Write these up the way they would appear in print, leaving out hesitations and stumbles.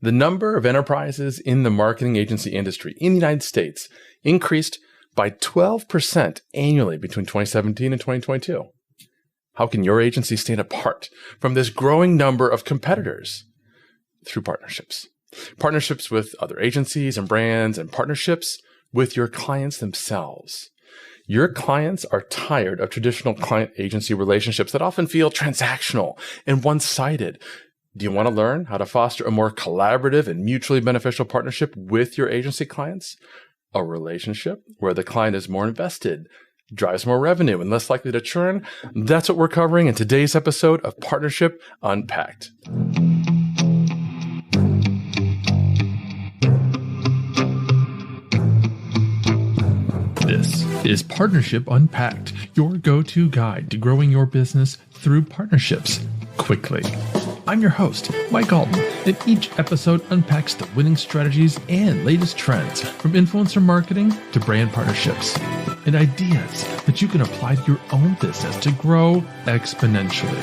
The number of enterprises in the marketing agency industry in the United States increased by 12% annually between 2017 and 2022. How can your agency stand apart from this growing number of competitors? Through partnerships. Partnerships with other agencies and brands, and partnerships with your clients themselves. Your clients are tired of traditional client-agency relationships that often feel transactional and one-sided. Do you want to learn how to foster a more collaborative and mutually beneficial partnership with your agency clients? A relationship where the client is more invested, drives more revenue, and less likely to churn? That's what we're covering in today's episode of Partnership Unpacked. This is Partnership Unpacked, your go-to guide to growing your business through partnerships quickly. I'm your host, Mike Alton, and each episode unpacks the winning strategies and latest trends from influencer marketing to brand partnerships and ideas that you can apply to your own business to grow exponentially.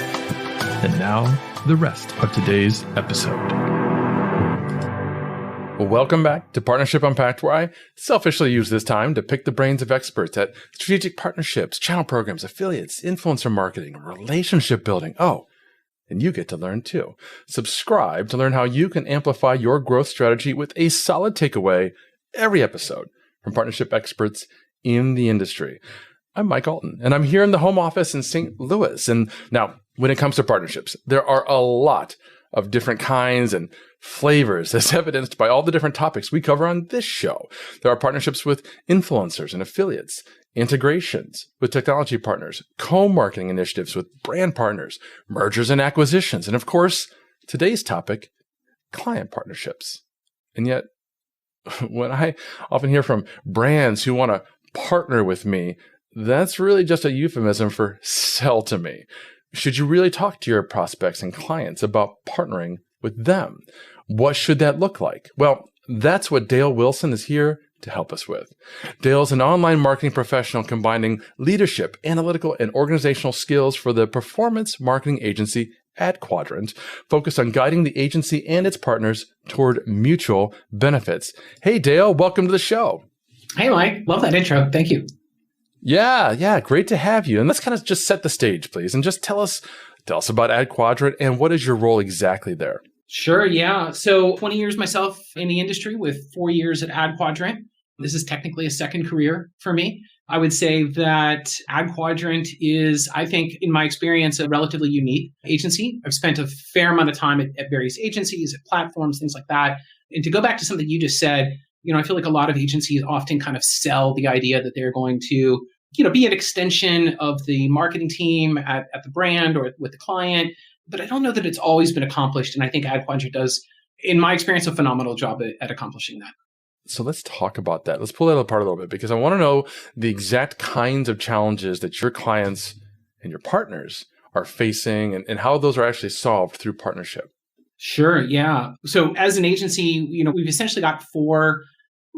And now, the rest of today's episode. Well, welcome back to Partnership Unpacked, where I selfishly use this time to pick the brains of experts at strategic partnerships, channel programs, affiliates, influencer marketing, and relationship building. Oh, and you get to learn too. Subscribe to learn how you can amplify your growth strategy with a solid takeaway every episode from partnership experts in the industry. I'm Mike Alton, and I'm here in the home office in St. Louis. And now, when it comes to partnerships, there are a lot of different kinds and flavors, as evidenced by all the different topics we cover on this show. There are partnerships with influencers and affiliates, integrations with technology partners, co-marketing initiatives with brand partners, mergers and acquisitions, and of course, today's topic, client partnerships. And yet, when I often hear from brands who want to partner with me, that's really just a euphemism for sell to me. Should you really talk to your prospects and clients about partnering with them? What should that look like? Well, that's what Dale Wilson is here to help us with. Dale's an online marketing professional combining leadership, analytical, and organizational skills for the performance marketing agency AdQuadrant, focused on guiding the agency and its partners toward mutual benefits. Hey, Dale, welcome to the show. Hey, Mike. Love that intro. Thank you. Yeah. Great to have you. And let's kind of just set the stage, please, and just tell us about AdQuadrant and what is your role exactly there? Sure. Yeah. So 20 years myself in the industry with 4 years at AdQuadrant. This is technically a second career for me. I would say that AdQuadrant is, I think, in my experience, a relatively unique agency. I've spent a fair amount of time at various agencies, at platforms, things like that. And to go back to something you just said, I feel like a lot of agencies often kind of sell the idea that they're going to, be an extension of the marketing team at the brand or with the client. But I don't know that it's always been accomplished. And I think AdQuadrant does, in my experience, a phenomenal job at accomplishing that. So let's talk about that. Let's pull that apart a little bit, because I want to know the exact kinds of challenges that your clients and your partners are facing and how those are actually solved through partnership. Sure. Yeah. So as an agency, we've essentially got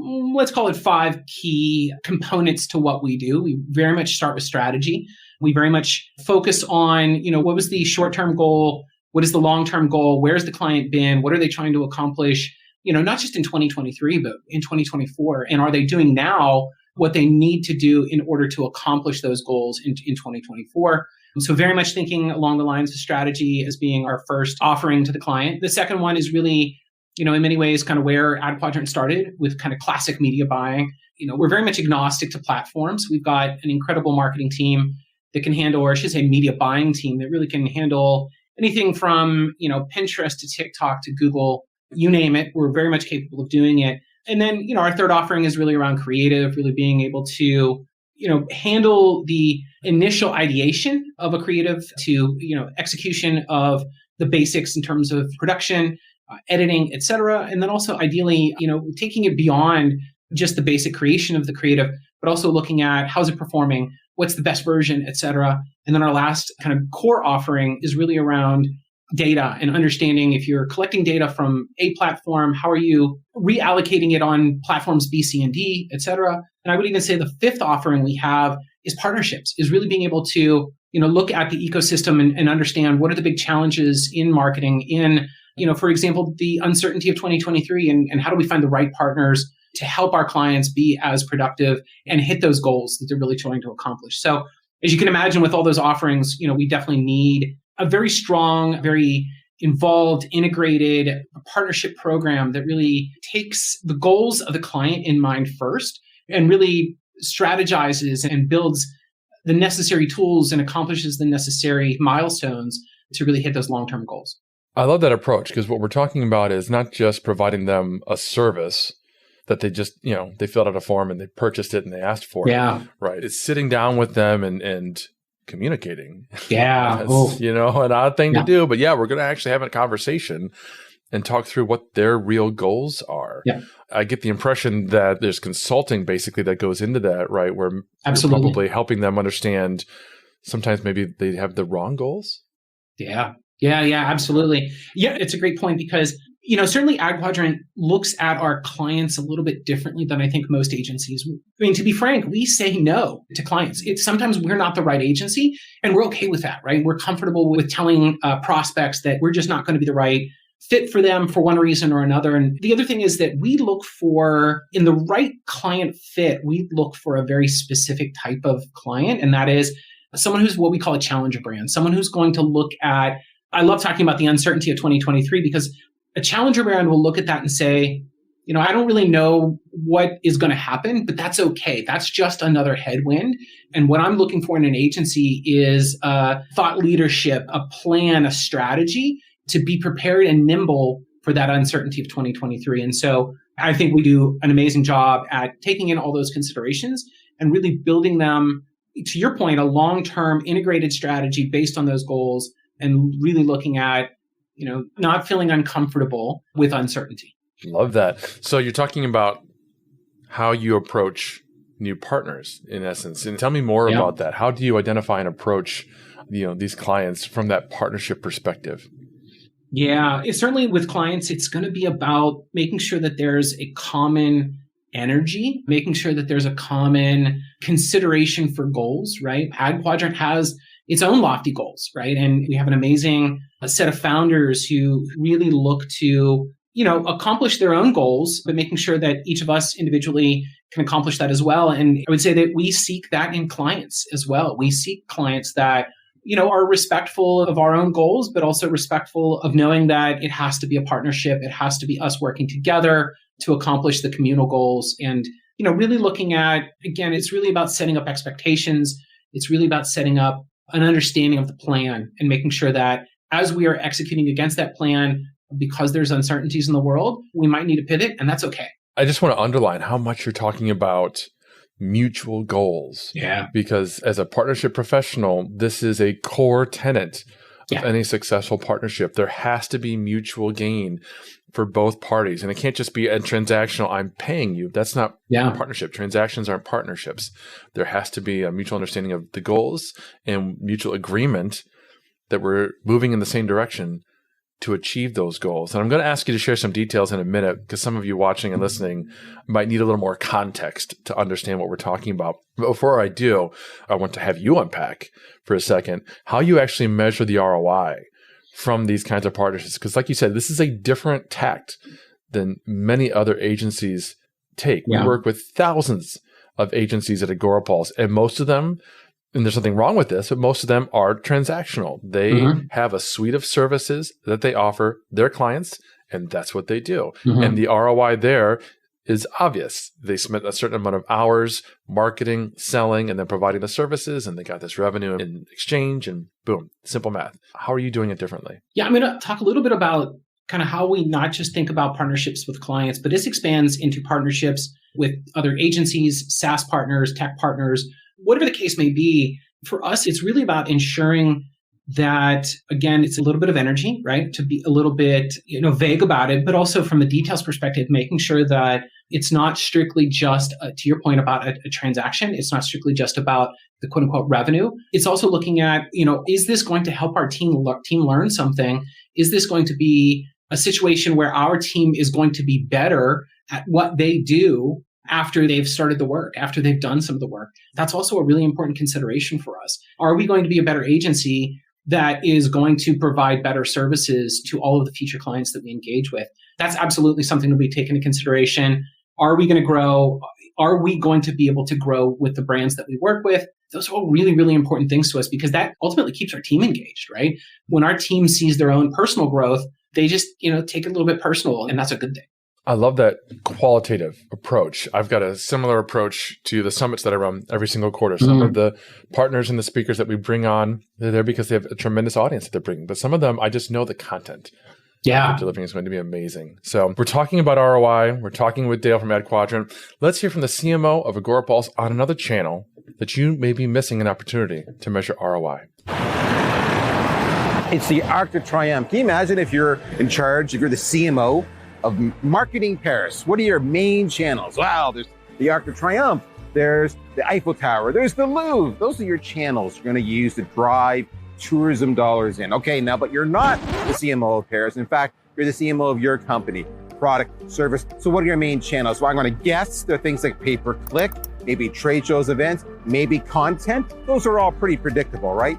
let's call it 5 key components to what we do. We very much start with strategy. We very much focus on, what was the short-term goal? What is the long-term goal? Where's the client been? What are they trying to accomplish? Not just in 2023, but in 2024. And are they doing now what they need to do in order to accomplish those goals in 2024? So very much thinking along the lines of strategy as being our first offering to the client. The second one is really, in many ways, kind of where AdQuadrant started with kind of classic media buying. We're very much agnostic to platforms. We've got an incredible marketing team that can handle, or I should say media buying team that really can handle anything from, Pinterest to TikTok to Google, you name it. We're very much capable of doing it. And then, our third offering is really around creative, really being able to, handle the initial ideation of a creative to, execution of the basics in terms of production, editing, et cetera. And then also ideally, taking it beyond just the basic creation of the creative, but also looking at how's it performing, what's the best version, et cetera. And then our last kind of core offering is really around data and understanding if you're collecting data from a platform, how are you reallocating it on platforms B, C, and D, et cetera. And I would even say the fifth offering we have is partnerships, is really being able to, look at the ecosystem and understand what are the big challenges in marketing, in For example, the uncertainty of 2023 and how do we find the right partners to help our clients be as productive and hit those goals that they're really trying to accomplish. So as you can imagine, with all those offerings, we definitely need a very strong, very involved, integrated partnership program that really takes the goals of the client in mind first and really strategizes and builds the necessary tools and accomplishes the necessary milestones to really hit those long-term goals. I love that approach because what we're talking about is not just providing them a service that they just, they filled out a form and they purchased it and they asked for it. Yeah. Right. It's sitting down with them and communicating. Yeah. That's, an odd thing to do, but we're going to actually have a conversation and talk through what their real goals are. Yeah. I get the impression that there's consulting basically that goes into that, right? Where Absolutely. you're probably helping them understand sometimes maybe they have the wrong goals. Yeah, absolutely. Yeah, it's a great point because, certainly Ag Quadrant looks at our clients a little bit differently than I think most agencies. I mean, to be frank, we say no to clients. Sometimes we're not the right agency and we're okay with that, right? We're comfortable with telling prospects that we're just not going to be the right fit for them for one reason or another. And the other thing is that we look for, in the right client fit, we look for a very specific type of client. And that is someone who's what we call a challenger brand, someone who's going to look at, I love talking about the uncertainty of 2023 because a challenger brand will look at that and say, I don't really know what is going to happen, but that's okay. That's just another headwind. And what I'm looking for in an agency is thought leadership, a plan, a strategy to be prepared and nimble for that uncertainty of 2023. And so I think we do an amazing job at taking in all those considerations and really building them, to your point, a long-term integrated strategy based on those goals and really looking at, not feeling uncomfortable with uncertainty. Love that. So you're talking about how you approach new partners in essence. And tell me more about that. How do you identify and approach, these clients from that partnership perspective? Yeah, it's certainly with clients, it's going to be about making sure that there's a common energy, making sure that there's a common consideration for goals, right? Ag Quadrant has its own lofty goals, right? And we have an amazing set of founders who really look to, accomplish their own goals, but making sure that each of us individually can accomplish that as well. And I would say that we seek that in clients as well. We seek clients that are respectful of our own goals, but also respectful of knowing that it has to be a partnership. It has to be us working together to accomplish the communal goals. And, really looking at, again, it's really about setting up expectations. It's really about setting up an understanding of the plan and making sure that as we are executing against that plan, because there's uncertainties in the world, we might need to pivot, and that's okay. I just want to underline how much you're talking about mutual goals. Yeah. Because as a partnership professional, this is a core tenet of any successful partnership. There has to be mutual gain for both parties. And it can't just be a transactional, I'm paying you. That's not a partnership. Transactions aren't partnerships. There has to be a mutual understanding of the goals and mutual agreement that we're moving in the same direction to achieve those goals. And I'm going to ask you to share some details in a minute because some of you watching and listening might need a little more context to understand what we're talking about. But before I do, I want to have you unpack for a second how you actually measure the ROI from these kinds of partnerships. Because like you said, this is a different tact than many other agencies take. We work with thousands of agencies at Agorapulse, and most of them, and there's nothing wrong with this, but most of them are transactional. They have a suite of services that they offer their clients, and that's what they do. And the ROI there is obvious. They spent a certain amount of hours marketing, selling, and then providing the services, and they got this revenue in exchange, and boom, simple math. How are you doing it differently? Yeah, I'm going to talk a little bit about kind of how we not just think about partnerships with clients, but this expands into partnerships with other agencies, SaaS partners, tech partners, whatever the case may be. For us, it's really about ensuring that, again, it's a little bit of energy, right? To be a little bit, vague about it, but also from a details perspective, making sure that it's not strictly just, to your point about a transaction, it's not strictly just about the quote unquote revenue. It's also looking at, is this going to help our team learn something? Is this going to be a situation where our team is going to be better at what they do after they've started the work, after they've done some of the work? That's also a really important consideration for us. Are we going to be a better agency that is going to provide better services to all of the future clients that we engage with. That's absolutely something to be taken into consideration. Are we going to grow? Are we going to be able to grow with the brands that we work with? Those are all really, really important things to us because that ultimately keeps our team engaged, right? When our team sees their own personal growth, they just, take it a little bit personal, and that's a good thing. I love that qualitative approach. I've got a similar approach to the summits that I run every single quarter. Some of the partners and the speakers that we bring on, they're there because they have a tremendous audience that they're bringing. But some of them, I just know the content. Yeah. Delivering is going to be amazing. So we're talking about ROI. We're talking with Dale from Ad Quadrant. Let's hear from the CMO of Agorapulse on another channel that you may be missing an opportunity to measure ROI. It's the Arc de Triomphe. Can you imagine if you're in charge, if you're the CMO of marketing Paris? What are your main channels? Wow, there's the Arc de Triomphe. There's the Eiffel Tower. There's the Louvre. Those are your channels you're going to use to drive tourism dollars in. Okay, now, but you're not the CMO of Paris. In fact, you're the CMO of your company, product, service. So what are your main channels? Well, I'm going to guess they're things like pay-per-click, maybe trade shows, events, maybe content. Those are all pretty predictable, right?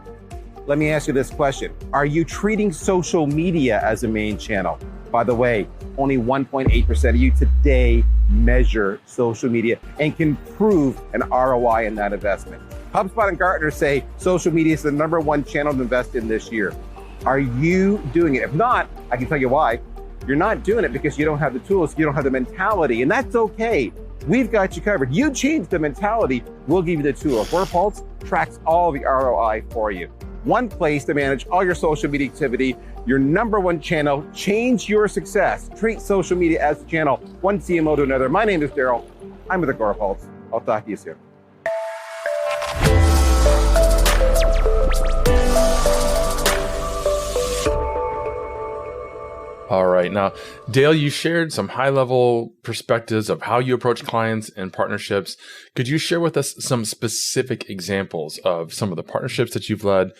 Let me ask you this question. Are you treating social media as a main channel? By the way, only 1.8% of you today measure social media and can prove an ROI in that investment. HubSpot and Gartner say social media is the #1 channel to invest in this year. Are you doing it? If not, I can tell you why. You're not doing it because you don't have the tools, you don't have the mentality, and that's okay. We've got you covered. You change the mentality, we'll give you the tool. Agorapulse tracks all the ROI for you. One place to manage all your social media activity, your #1 channel. Change your success. Treat social media as a channel, one CMO to another. My name is Daryl. I'm with Agorapulse. I'll talk to you soon. All right. Now, Dale, you shared some high-level perspectives of how you approach clients and partnerships. Could you share with us some specific examples of some of the partnerships that you've led?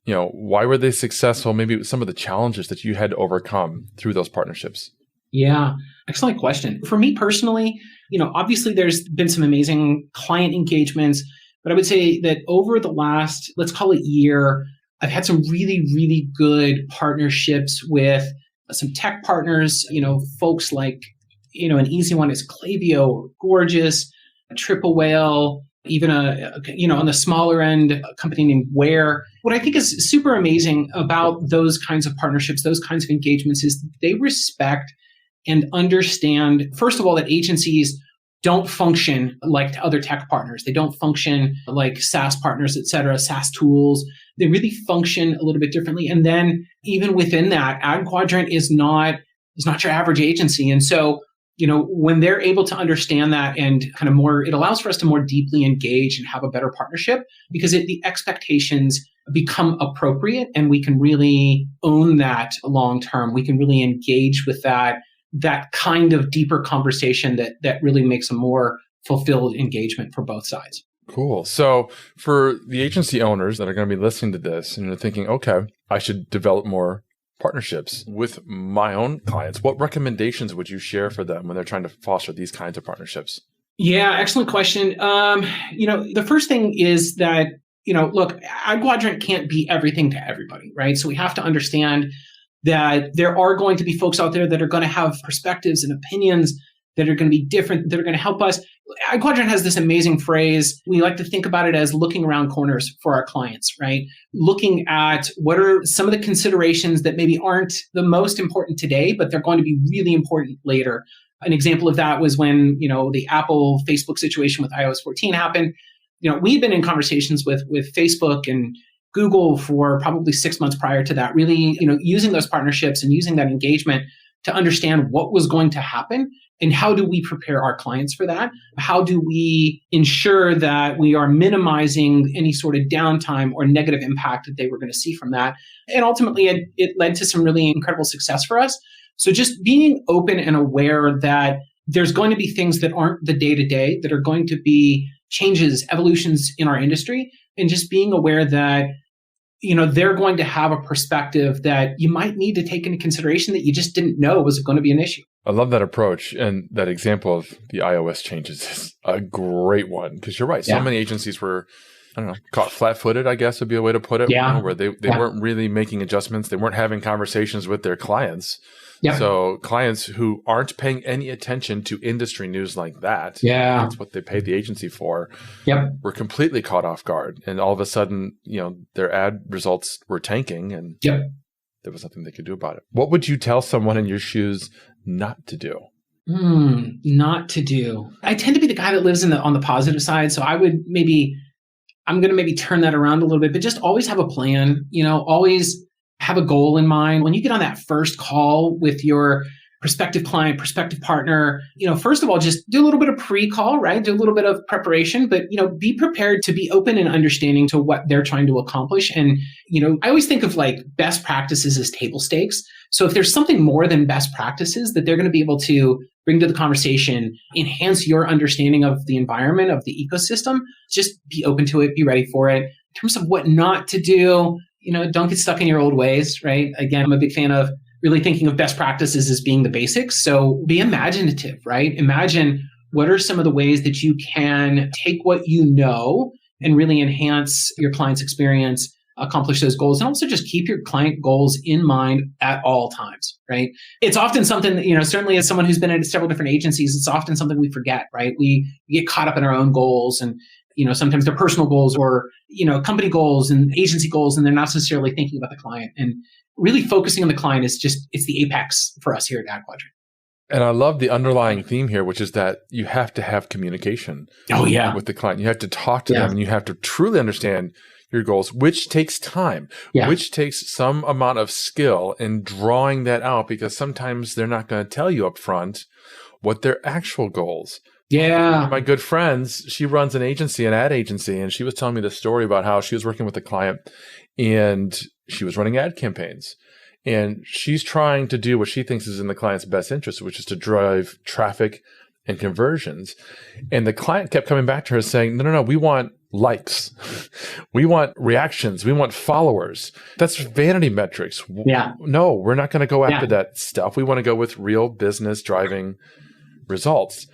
Why were they successful? Maybe some of the challenges that you had to overcome through those partnerships. Yeah, excellent question. For me personally, obviously there's been some amazing client engagements, but I would say that over the last, let's call it year, I've had some really, really good partnerships with some tech partners, folks like, an easy one is Klaviyo or Gorgeous, Triple Whale, even on the smaller end, a company named Where. What I think is super amazing about those kinds of partnerships, those kinds of engagements is they respect and understand, first of all, that agencies don't function like other tech partners. They don't function like SaaS partners, et cetera, SaaS tools. They really function a little bit differently. And then even within that, Ad Quadrant is not your average agency. And so, when they're able to understand that and kind of it allows for us to more deeply engage and have a better partnership because the expectations become appropriate and we can really own that long term. We can really engage with that kind of deeper conversation that really makes a more fulfilled engagement for both sides. Cool. So for the agency owners that are going to be listening to this and they're thinking, okay, I should develop more partnerships with my own clients, what recommendations would you share for them when they're trying to foster these kinds of partnerships? Yeah, excellent question. The first thing is that, look, Ad Quadrant can't be everything to everybody, right? So we have to understand that there are going to be folks out there that are going to have perspectives and opinions that are going to be different, that are going to help us. Ad Quadrant has this amazing phrase. We like to think about it as looking around corners for our clients, right? Looking at what are some of the considerations that maybe aren't the most important today, but they're going to be really important later. An example of that was when, the Apple Facebook situation with iOS 14 happened. We'd been in conversations with Facebook and Google for probably 6 months prior to that, really, using those partnerships and using that engagement to understand what was going to happen and how do we prepare our clients for that? How do we ensure that we are minimizing any sort of downtime or negative impact that they were going to see from that? And ultimately, it led to some really incredible success for us. So just being open and aware that there's going to be things that aren't the day-to-day, that are going to be changes, evolutions in our industry, and just being aware that they're going to have a perspective that you might need to take into consideration that you just didn't know was going to be an issue. I love that approach. And that example of the iOS changes is a great one because you're right. So many agencies were I don't know, caught flat-footed, I guess would be a way to put it, Yeah. where they weren't really making adjustments. They weren't having conversations with their clients. Yep. So clients who aren't paying any attention to industry news like that, that's what they paid the agency for, were completely caught off guard. And all of a sudden, their ad results were tanking and there was nothing they could do about it. What would you tell someone in your shoes not to do? Not to do. I tend to be the guy that lives on the positive side. So I'm going to maybe turn that around a little bit, but just always have a plan, always have a goal in mind. When you get on that first call with your prospective client, prospective partner, first of all, just do a little bit of pre-call, right? Do a little bit of preparation, but, be prepared to be open and understanding to what they're trying to accomplish. And, I always think of like best practices as table stakes. So if there's something more than best practices that they're going to be able to bring to the conversation, enhance your understanding of the environment, of the ecosystem, just be open to it, be ready for it. In terms of what not to do, don't get stuck in your old ways, right? Again, I'm a big fan of really thinking of best practices as being the basics. So be imaginative, right? Imagine what are some of the ways that you can take what you know and really enhance your client's experience, accomplish those goals, and also just keep your client goals in mind at all times, right? It's often something that, certainly as someone who's been at several different agencies, it's often something we forget, right? We get caught up in our own goals and, sometimes they're personal goals or, company goals and agency goals, and they're not necessarily thinking about the client. And really focusing on the client it's the apex for us here at Ad Quadrant. And I love the underlying theme here, which is that you have to have communication with the client. You have to talk to them and you have to truly understand your goals, which takes time, which takes some amount of skill in drawing that out, because sometimes they're not going to tell you up front what their actual goals. Yeah. One of my good friends, she runs an ad agency, and she was telling me the story about how she was working with a client and she was running ad campaigns. And she's trying to do what she thinks is in the client's best interest, which is to drive traffic and conversions. And the client kept coming back to her saying, no, we want likes. We want reactions. We want followers. That's vanity metrics. No, we're not going to go after that stuff. We want to go with real business driving results.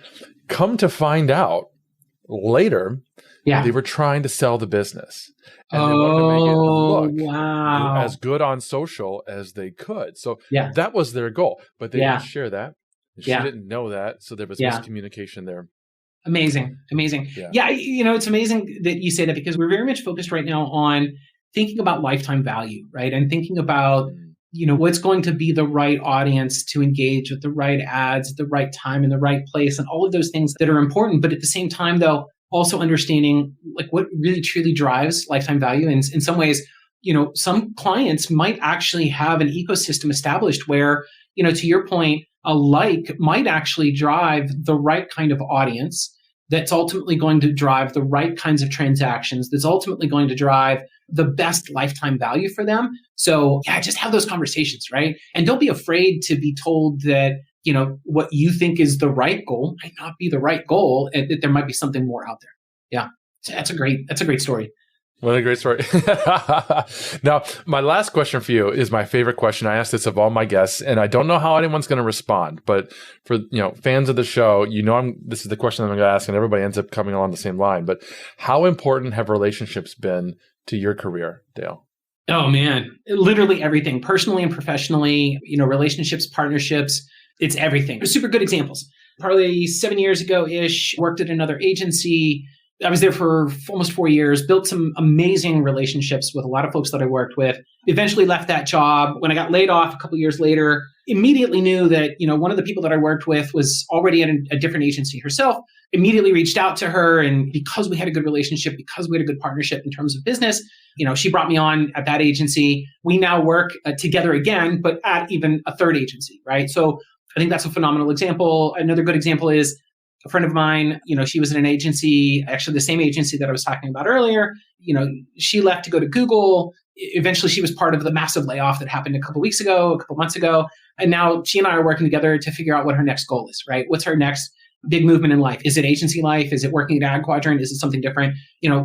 Come to find out later, they were trying to sell the business. And they wanted to make it look as good on social as they could. So that was their goal. But they didn't share that. She didn't know that. So there was miscommunication there. Amazing. Yeah. It's amazing that you say that, because we're very much focused right now on thinking about lifetime value, right? And thinking about what's going to be the right audience to engage with, the right ads at the right time in the right place, and all of those things that are important. But at the same time, though, also understanding like what really truly drives lifetime value. And in some ways, some clients might actually have an ecosystem established where, to your point, a like might actually drive the right kind of audience that's ultimately going to drive the right kinds of transactions, that's ultimately going to drive the best lifetime value for them. So just have those conversations, right? And don't be afraid to be told that, what you think is the right goal might not be the right goal, and that there might be something more out there. Yeah. So that's a great story. What a great story. Now, my last question for you is my favorite question. I ask this of all my guests, and I don't know how anyone's going to respond, but for fans of the show, this is the question I'm going to ask, and everybody ends up coming along the same line. But how important have relationships been to your career, Dale? Oh man, literally everything, personally and professionally. Relationships, partnerships, it's everything. Super good examples. Probably 7 years ago-ish, worked at another agency. I was there for almost 4 years, built some amazing relationships with a lot of folks that I worked with. Eventually left that job. When I got laid off a couple years later, immediately knew that, one of the people that I worked with was already at a different agency herself. Immediately reached out to her. And because we had a good relationship, because we had a good partnership in terms of business, she brought me on at that agency. We now work together again, but at even a third agency, right? So I think that's a phenomenal example. Another good example is a friend of mine, she was in an agency, actually the same agency that I was talking about earlier. She left to go to Google. Eventually, she was part of the massive layoff that happened a couple months ago. And now she and I are working together to figure out what her next goal is, right? What's her next big movement in life? Is it agency life? Is it working at Ad Quadrant? Is it something different?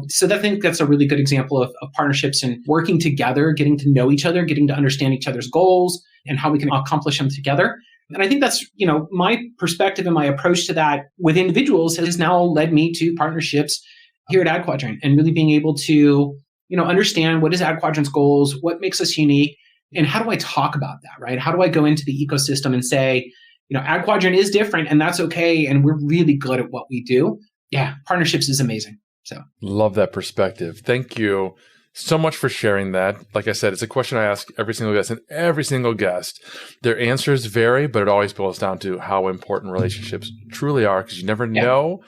So I think that's a really good example of partnerships and working together, getting to know each other, getting to understand each other's goals and how we can accomplish them together. And I think that's, my perspective and my approach to that with individuals has now led me to partnerships here at AdQuadrant, and really being able to, understand what is AdQuadrant's goals, what makes us unique, and how do I talk about that, right? How do I go into the ecosystem and say, AdQuadrant is different and that's okay, and we're really good at what we do. Yeah, partnerships is amazing. So love that perspective. Thank you so much for sharing that. Like I said, it's a question I ask every single guest, and every single guest, their answers vary, but it always boils down to how important relationships truly are, because you never know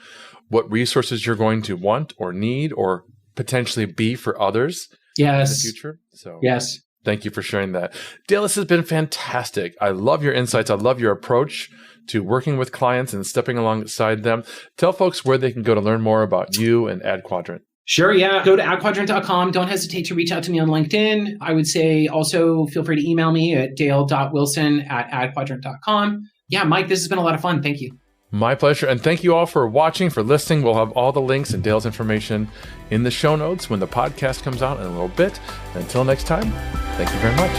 what resources you're going to want or need or potentially be for others in the future. So yes. Thank you for sharing that. Dale, this has been fantastic. I love your insights. I love your approach to working with clients and stepping alongside them. Tell folks where they can go to learn more about you and AdQuadrant. Sure, yeah. Go to adquadrant.com. Don't hesitate to reach out to me on LinkedIn. I would say also feel free to email me at dale.wilson@adquadrant.com. Yeah, Mike, this has been a lot of fun. Thank you. My pleasure. And thank you all for watching, for listening. We'll have all the links and Dale's information in the show notes when the podcast comes out in a little bit. Until next time, thank you very much.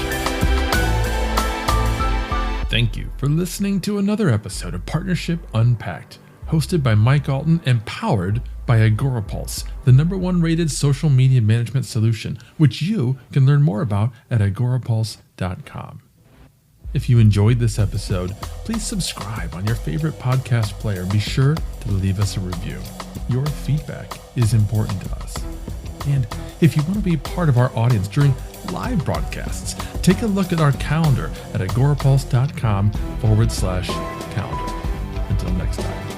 Thank you for listening to another episode of Partnership Unpacked, hosted by Mike Alton and powered by AgoraPulse, the #1 rated social media management solution, which you can learn more about at agorapulse.com. If you enjoyed this episode, please subscribe on your favorite podcast player. Be sure to leave us a review. Your feedback is important to us. And if you want to be part of our audience during live broadcasts, take a look at our calendar at agorapulse.com/calendar. Until next time.